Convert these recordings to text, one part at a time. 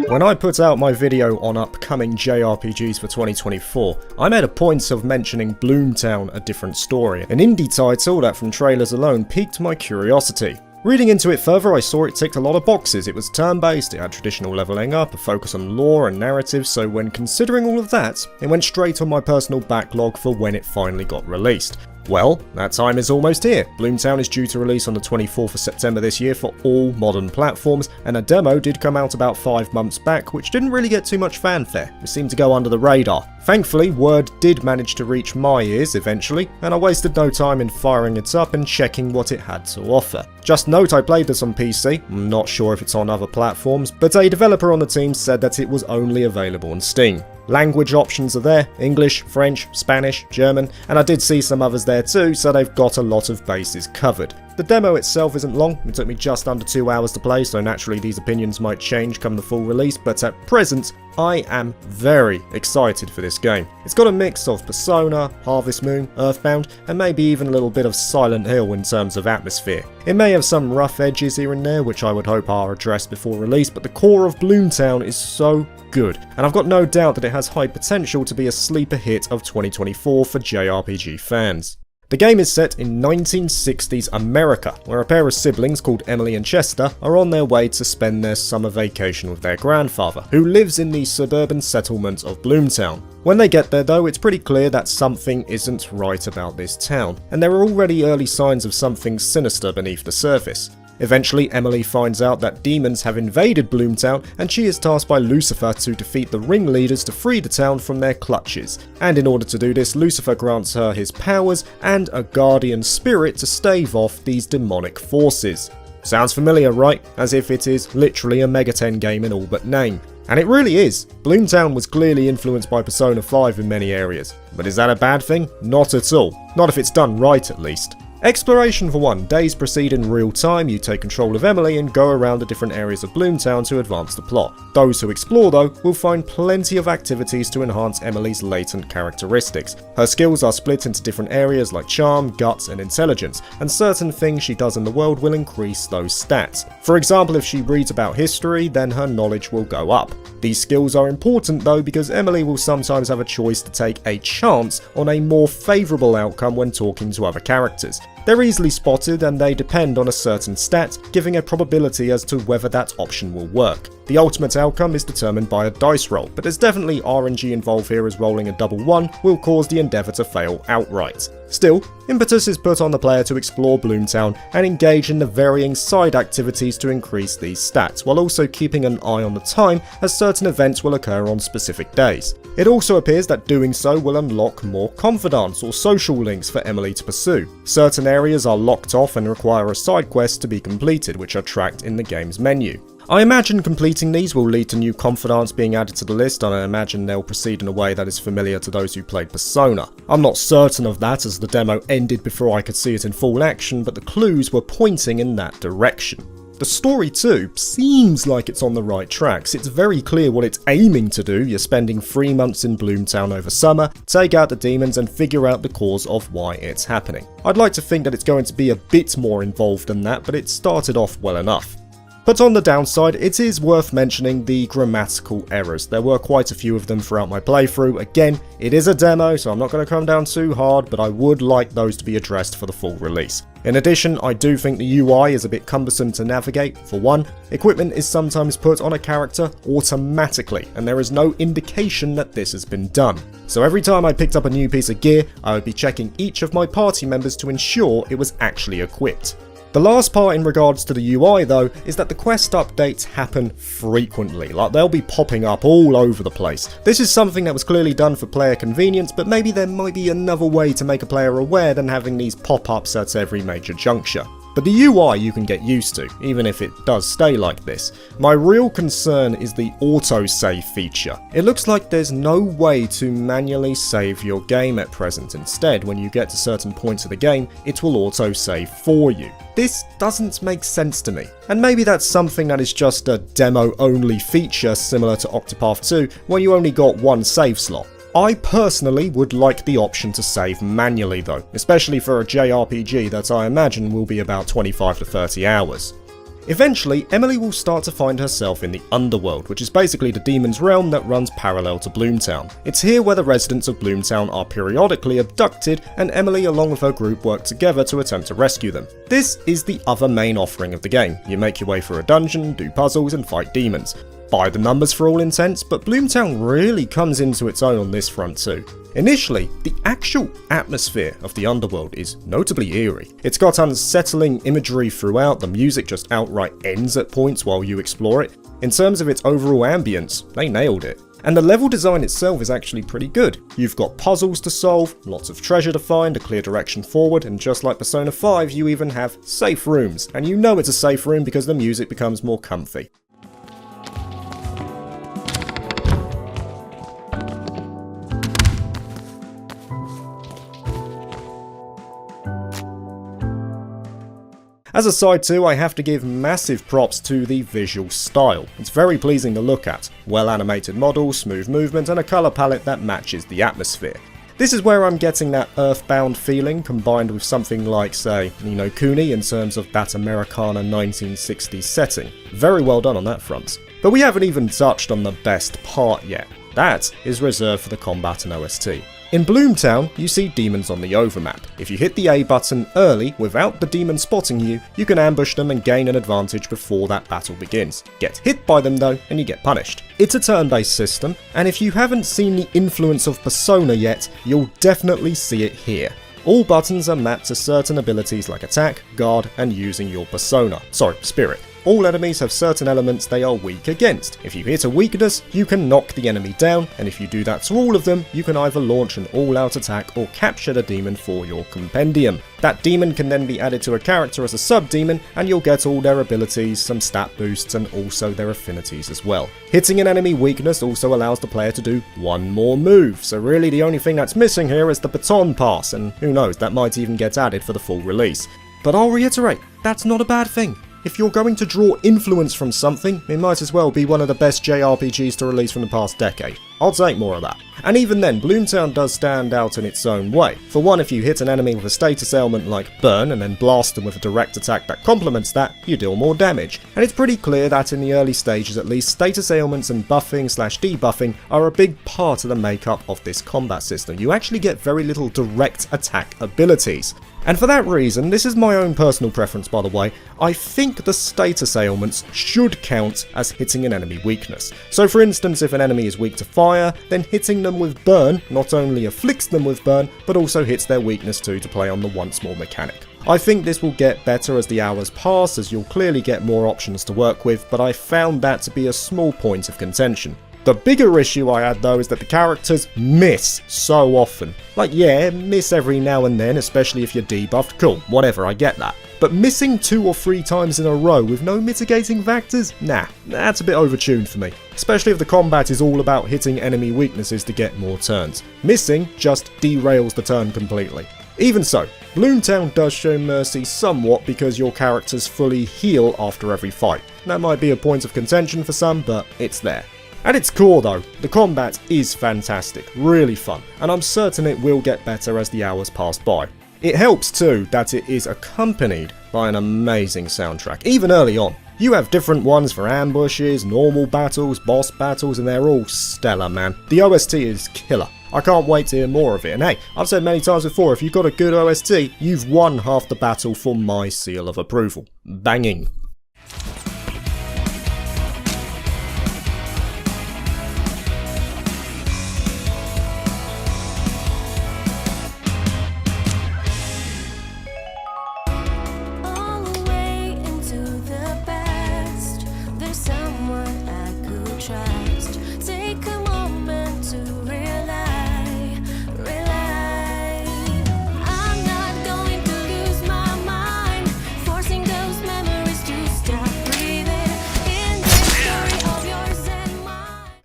When I put out my video on upcoming JRPGs for 2024, I made a point of mentioning Bloomtown: A Different Story, an indie title that from trailers alone piqued my curiosity. Reading into it further, I saw it ticked a lot of boxes. It was turn-based, it had traditional leveling up, a focus on lore and narrative, so when considering all of that, it went straight on my personal backlog for when it finally got released. Well, that time is almost here. Bloomtown is due to release on the 24th of September this year for all modern platforms, and a demo did come out about 5 months back, which didn't really get too much fanfare. It seemed to go under the radar. Thankfully, word did manage to reach my ears eventually, and I wasted no time in firing it up and checking what it had to offer. Just note I played this on PC, I'm not sure if it's on other platforms, but a developer on the team said that it was only available on Steam. Language options are there: English, French, Spanish, German, and I did see some others there too, so they've got a lot of bases covered. The demo itself isn't long, it took me just under 2 hours to play, so naturally these opinions might change come the full release, but at present, I am very excited for this game. It's got a mix of Persona, Harvest Moon, Earthbound, and maybe even a little bit of Silent Hill in terms of atmosphere. It may have some rough edges here and there, which I would hope are addressed before release, but the core of Bloomtown is so good, and I've got no doubt that it has high potential to be a sleeper hit of 2024 for JRPG fans. The game is set in 1960s America, where a pair of siblings called Emily and Chester are on their way to spend their summer vacation with their grandfather, who lives in the suburban settlement of Bloomtown. When they get there though, it's pretty clear that something isn't right about this town, and there are already early signs of something sinister beneath the surface. Eventually, Emily finds out that demons have invaded Bloomtown, and she is tasked by Lucifer to defeat the ringleaders to free the town from their clutches. And in order to do this, Lucifer grants her his powers and a guardian spirit to stave off these demonic forces. Sounds familiar, right? As if it is literally a Mega 10 game in all but name. And it really is. Bloomtown was clearly influenced by Persona 5 in many areas. But is that a bad thing? Not at all. Not if it's done right, at least. Exploration for one. Days proceed in real time, you take control of Emily and go around the different areas of Bloomtown to advance the plot. Those who explore though will find plenty of activities to enhance Emily's latent characteristics. Her skills are split into different areas like charm, guts and intelligence, and certain things she does in the world will increase those stats. For example, if she reads about history, then her knowledge will go up. These skills are important though because Emily will sometimes have a choice to take a chance on a more favourable outcome when talking to other characters. They're easily spotted and they depend on a certain stat, giving a probability as to whether that option will work. The ultimate outcome is determined by a dice roll, but there's definitely RNG involved here as rolling a double 1 will cause the endeavour to fail outright. Still, impetus is put on the player to explore Bloomtown and engage in the varying side activities to increase these stats, while also keeping an eye on the time as certain events will occur on specific days. It also appears that doing so will unlock more confidants or social links for Emily to pursue. Certain areas are locked off and require a side quest to be completed, which are tracked in the game's menu. I imagine completing these will lead to new confidants being added to the list, and I imagine they'll proceed in a way that is familiar to those who played Persona. I'm not certain of that as the demo ended before I could see it in full action, but the clues were pointing in that direction. The story too seems like it's on the right tracks. It's very clear what it's aiming to do. You're spending 3 months in Bloomtown over summer, take out the demons and figure out the cause of why it's happening. I'd like to think that it's going to be a bit more involved than that, but it started off well enough. But on the downside, it is worth mentioning the grammatical errors. There were quite a few of them throughout my playthrough. Again, it is a demo, so I'm not going to come down too hard, but I would like those to be addressed for the full release. In addition, I do think the UI is a bit cumbersome to navigate. For one, equipment is sometimes put on a character automatically, and there is no indication that this has been done. So every time I picked up a new piece of gear, I would be checking each of my party members to ensure it was actually equipped. The last part in regards to the UI though is that the quest updates happen frequently, like they'll be popping up all over the place. This is something that was clearly done for player convenience, but maybe there might be another way to make a player aware than having these pop-ups at every major juncture. But the UI you can get used to, even if it does stay like this. My real concern is the autosave feature. It looks like there's no way to manually save your game at present. Instead, when you get to certain points of the game, it will autosave for you. This doesn't make sense to me. And maybe that's something that is just a demo-only feature similar to Octopath 2, where you only got one save slot. I personally would like the option to save manually though, especially for a JRPG that I imagine will be about 25 to 30 hours. Eventually, Emily will start to find herself in the Underworld, which is basically the demon's realm that runs parallel to Bloomtown. It's here where the residents of Bloomtown are periodically abducted, and Emily along with her group work together to attempt to rescue them. This is the other main offering of the game. You make your way through a dungeon, do puzzles and fight demons. By the numbers for all intents, but Bloomtown really comes into its own on this front too. Initially, the actual atmosphere of the Underworld is notably eerie. It's got unsettling imagery throughout, the music just outright ends at points while you explore it. In terms of its overall ambience, they nailed it. And the level design itself is actually pretty good. You've got puzzles to solve, lots of treasure to find, a clear direction forward, and just like Persona 5, you even have safe rooms. And you know it's a safe room because the music becomes more comfy. As a side too, I have to give massive props to the visual style. It's very pleasing to look at. Well animated models, smooth movement, and a colour palette that matches the atmosphere. This is where I'm getting that earthbound feeling combined with something like, say, Ni no Kuni in terms of that Americana 1960s setting. Very well done on that front. But we haven't even touched on the best part yet. That is reserved for the combat and OST. In Bloomtown, you see demons on the overmap. If you hit the A button early, without the demon spotting you, you can ambush them and gain an advantage before that battle begins. Get hit by them though, and you get punished. It's a turn-based system, and if you haven't seen the influence of Persona yet, you'll definitely see it here. All buttons are mapped to certain abilities like attack, guard, and using your spirit. All enemies have certain elements they are weak against. If you hit a weakness, you can knock the enemy down, and if you do that to all of them, you can either launch an all-out attack or capture the demon for your compendium. That demon can then be added to a character as a sub-demon, and you'll get all their abilities, some stat boosts, and also their affinities as well. Hitting an enemy weakness also allows the player to do one more move, so really the only thing that's missing here is the baton pass, and who knows, that might even get added for the full release. But I'll reiterate, that's not a bad thing. If you're going to draw influence from something, it might as well be one of the best JRPGs to release from the past decade. I'll take more of that. And even then, Bloomtown does stand out in its own way. For one, if you hit an enemy with a status ailment like Burn and then blast them with a direct attack that complements that, you deal more damage. And it's pretty clear that in the early stages at least, status ailments and buffing/debuffing are a big part of the makeup of this combat system. You actually get very little direct attack abilities. And for that reason, this is my own personal preference by the way, I think the status ailments should count as hitting an enemy weakness. So for instance, if an enemy is weak to fire, then hitting them with Burn not only afflicts them with Burn, but also hits their weakness too to play on the once more mechanic. I think this will get better as the hours pass, as you'll clearly get more options to work with, but I found that to be a small point of contention. The bigger issue I had though is that the characters miss so often. Like yeah, miss every now and then, especially if you're debuffed, cool, whatever, I get that. But missing 2 or 3 times in a row with no mitigating factors? Nah, that's a bit overtuned for me. Especially if the combat is all about hitting enemy weaknesses to get more turns. Missing just derails the turn completely. Even so, Bloomtown does show mercy somewhat because your characters fully heal after every fight. That might be a point of contention for some, but it's there. At its core though, the combat is fantastic, really fun, and I'm certain it will get better as the hours pass by. It helps too that it is accompanied by an amazing soundtrack, even early on. You have different ones for ambushes, normal battles, boss battles, and they're all stellar, man. The OST is killer. I can't wait to hear more of it, and hey, I've said many times before, if you've got a good OST, you've won half the battle for my seal of approval. Banging.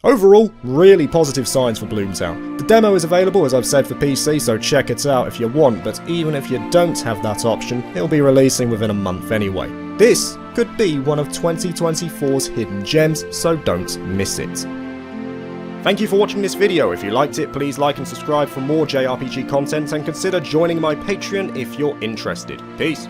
Overall, really positive signs for Bloomtown. The demo is available, as I've said, for PC, so check it out if you want, but even if you don't have that option, it'll be releasing within a month anyway. This could be one of 2024's hidden gems, so don't miss it. Thank you for watching this video. If you liked it, please like and subscribe for more JRPG content, and consider joining my Patreon if you're interested. Peace.